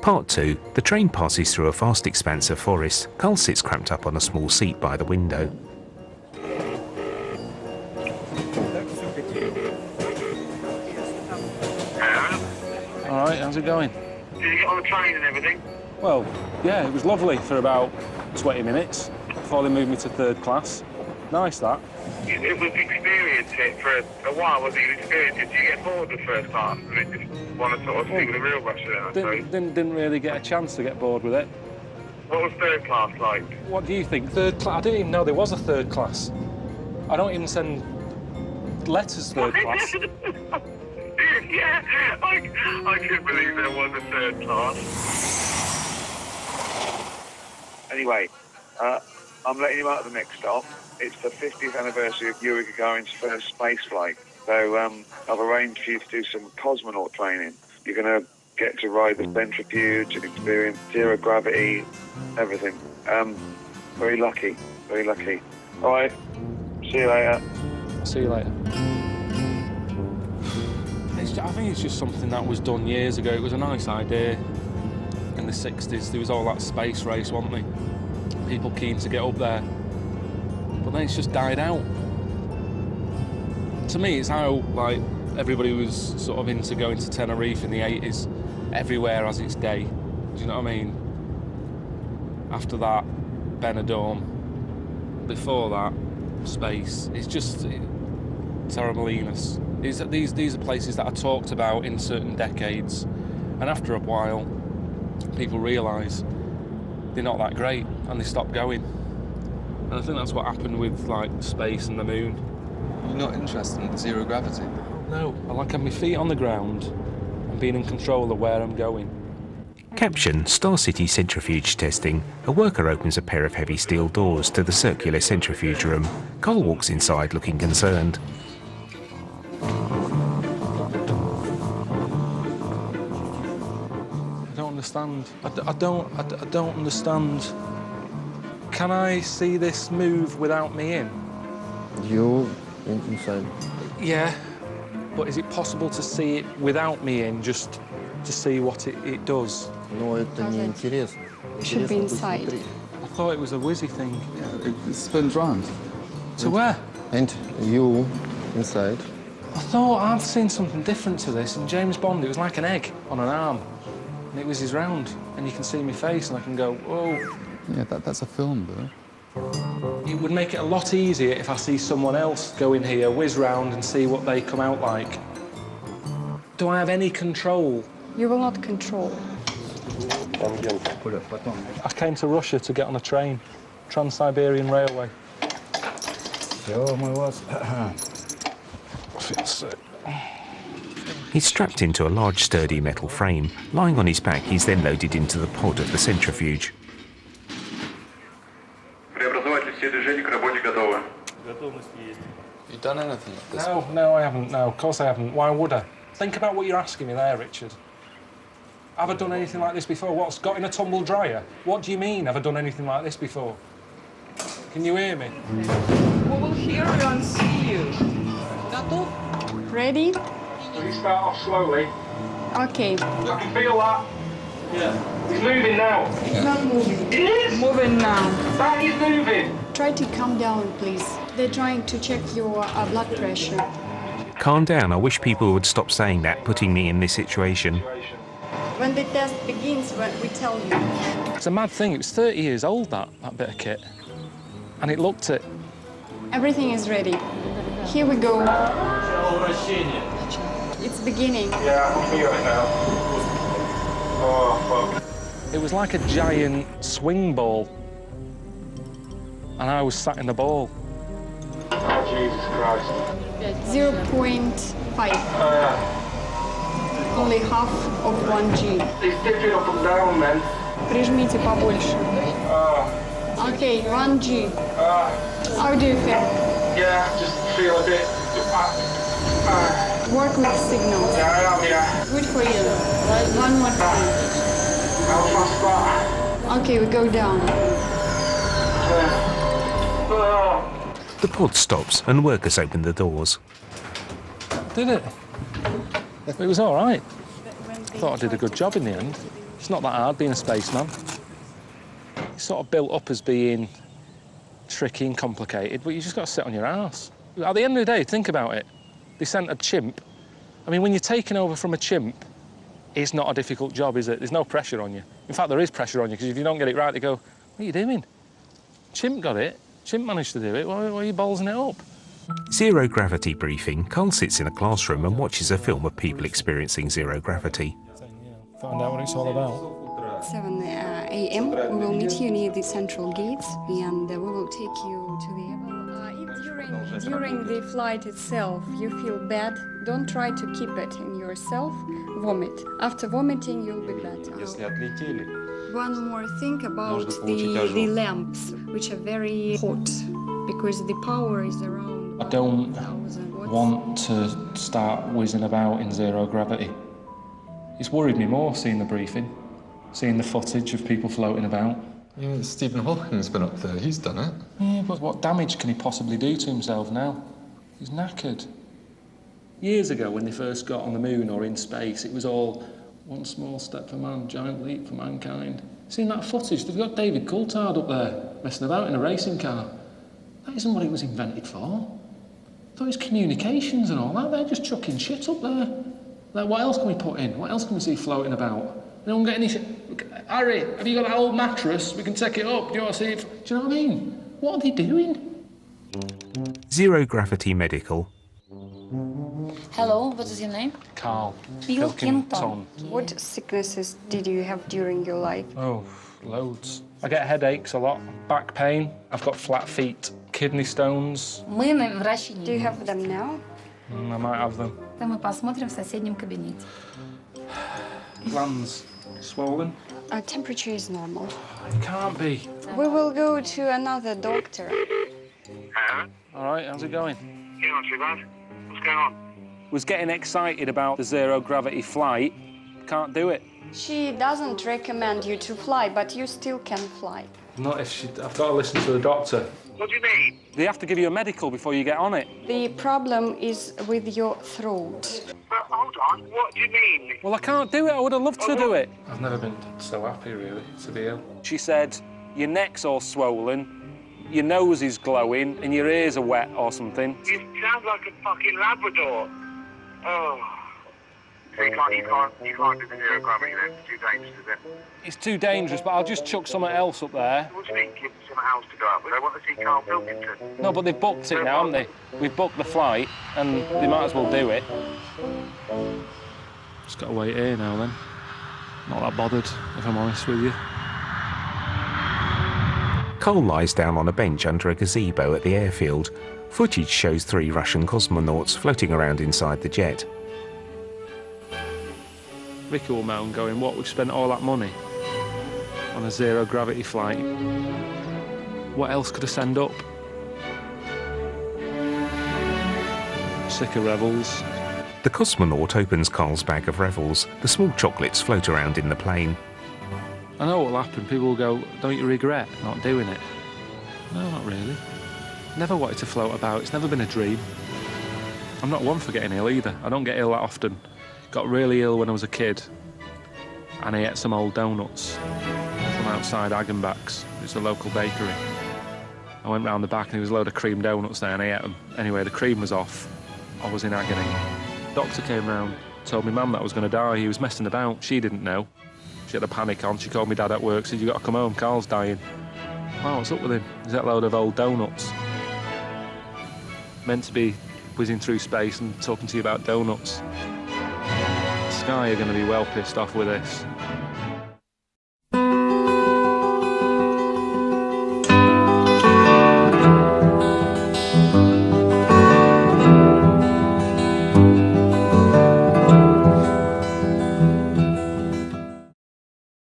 Part 2, the train passes through a vast expanse of forest. Carl sits cramped up on a small seat by the window. Alright, how's it going? Did you get on the train and everything? Well, yeah, it was lovely for about 20 minutes before they moved me to third class. Nice, that. It was experience it for a while, was it? You experienced it. Did you get bored with first class? And it just want to sort of see what the real rush is, I suppose? Didn't really get a chance to get bored with it. What was third class like? What do you think? Third class? I didn't even know there was a third class. I don't even send letters third class. Yeah, I couldn't believe there was a third class. Anyway, I'm letting you out of the next stop. It's the 50th anniversary of Yuri Gagarin's first space flight. So I've arranged for you to do some cosmonaut training. You're going to get to ride the centrifuge and experience zero gravity, everything. Very lucky, very lucky. All right, see you later. See you later. I think it's just something that was done years ago. It was a nice idea in the 60s. There was all that space race, wasn't there? People keen to get up there. But then it's just died out. To me, it's how, like, everybody was sort of into going to Tenerife in the 80s. Everywhere has its day. Do you know what I mean? After that, Benidorm. Before that, space. It's just Torremolinos. These are places that are talked about in certain decades, and after a while, people realise they're not that great, and they stop going. And I think that's what happened with, like, space and the moon. You're not interested in zero gravity? No, I like having my feet on the ground and being in control of where I'm going. Caption: Star City centrifuge testing. A worker opens a pair of heavy steel doors to the circular centrifuge room. Carl walks inside looking concerned. I don't understand. Can I see this move without me in? You inside. Yeah, but is it possible to see it without me in, just to see what it does? No, это не интересно. It should be inside. I thought it was a whizzy thing. Yeah, it spins round. To where? And you inside. I thought I've seen something different to this. In James Bond, it was like an egg on an arm. And it whizzes round, and you can see my face, and I can go, whoa. Yeah, that's a film, though. It would make it a lot easier if I see someone else go in here, whiz round, and see what they come out like. Do I have any control? You will not control. I came to Russia to get on a train. Trans Siberian Railway. I feel sick. He's strapped into a large, sturdy metal frame. Lying on his back, he's then loaded into the pod of the centrifuge. You done anything like this? No, I haven't. No, of course I haven't. Why would I? Think about what you're asking me there, Richard. Have I done anything like this before? What's got in a tumble dryer? What do you mean, have I done anything like this before? Can you hear me? We will hear you and see you. Готов? Ready? Will you start off slowly? Okay. I can feel that. Yeah. He's moving now. It's not moving. It is? Moving now. That is moving. Try to calm down, please. They're trying to check your blood pressure. Calm down. I wish people would stop saying that, putting me in this situation. When the test begins, we tell you. It's a mad thing. It was 30 years old, that bit of kit. And it looked it. Everything is ready. Here we go. It's beginning. Yeah, I can feel it now. Oh, fuck. It was like a giant swing ball. And I was sat in the ball. Oh, Jesus Christ. 0.5. Only half of 1G. It's dipping up and down, man. Прижмите побольше. Okay, 1G. How do you feel? Yeah, just feel a bit... Work with signals. Yeah, I am, yeah. Good for you. One more time. How fast that? Okay, we go down. The pod stops and workers open the doors. Did it? It was all right. I thought I did a good job in the end. It's not that hard being a spaceman. It's sort of built up as being tricky and complicated, but you just got to sit on your arse. At the end of the day, think about it. They sent a chimp. I mean, when you're taking over from a chimp, it's not a difficult job, is it? There's no pressure on you. In fact, there is pressure on you, because if you don't get it right, they go, what are you doing? Chimp got it. Chimp managed to do it. Why are you ballsing it up? Zero gravity briefing. Carl sits in a classroom and watches a film of people experiencing zero gravity. Find out what it's all about. 7 a.m. we will meet you near the central gates, and we will take you to the if during the flight itself you feel bad, don't try to keep it in yourself. Vomit. After vomiting, you'll be better. One more thing about the lamps, which are very hot, because the power is around. I don't want to start whizzing about in zero gravity. It's worried me more seeing the briefing, seeing the footage of people floating about. Yeah, Stephen Hawking's been up there. He's done it. Yeah, but what damage can he possibly do to himself now? He's knackered. Years ago, when they first got on the moon or in space, it was all one small step for man, giant leap for mankind. Seeing that footage, they've got David Coulthard up there, messing about in a racing car. That isn't what it was invented for. I thought it was communications and all that. They're just chucking shit up there. Like, what else can we put in? What else can we see floating about? No one get any shit. Harry, have you got that old mattress? We can take it up. Do you want to see it? Do you know what I mean? What are they doing? Zero gravity medical. Hello, what is your name? Carl. Pilkington. What sicknesses did you have during your life? Oh, loads. I get headaches a lot, back pain. I've got flat feet, kidney stones. Мы на враче. Do you have them now? I might have them. Мы посмотрим в соседнем кабинете. Glands swollen. Our temperature is normal. It can't be. We will go to another doctor. All right, how's it going? Yeah, not too bad. What's going on? Was getting excited about the zero gravity flight. Can't do it. She doesn't recommend you to fly, but you still can fly. Not if she... I've got to listen to the doctor. What do you mean? They have to give you a medical before you get on it. The problem is with your throat. Hold on, what do you mean? Well, I can't do it. I would have loved to do it. I've never been so happy, really, to be ill. She said, your neck's all swollen, your nose is glowing, and your ears are wet or something. You sound like a fucking Labrador. Oh. So you can't do the zero gravity then? It's too dangerous, is it? It's too dangerous, but I'll just chuck something else up there. What do you mean, give them something else to go up with? They want to see Carl Pilkington. No, but they've booked it now, haven't they? We've booked the flight, and they might as well do it. Just got to wait here now, then. Not that bothered, if I'm honest with you. Cole lies down on a bench under a gazebo at the airfield. Footage shows 3 Russian cosmonauts floating around inside the jet. Vicky will moan going, what, we've spent all that money on a zero gravity flight. What else could I send up? Sick of Revels. The cosmonaut opens Carl's bag of Revels. The small chocolates float around in the plane. I know what will happen. People will go, don't you regret not doing it? No, not really. Never wanted to float about. It's never been a dream. I'm not one for getting ill either. I don't get ill that often. Got really ill when I was a kid, and I ate some old donuts from outside Hagenbach's. It's a local bakery. I went round the back and there was a load of cream donuts there and I ate them. Anyway, the cream was off. I was in agony. Doctor came round, told me mum that I was going to die. He was messing about. She didn't know. She had a panic on. She called me dad at work, said, you got to come home, Carl's dying. Oh, what's up with him? He's that load of old donuts. Meant to be whizzing through space and talking to you about donuts. Sky are going to be well pissed off with this.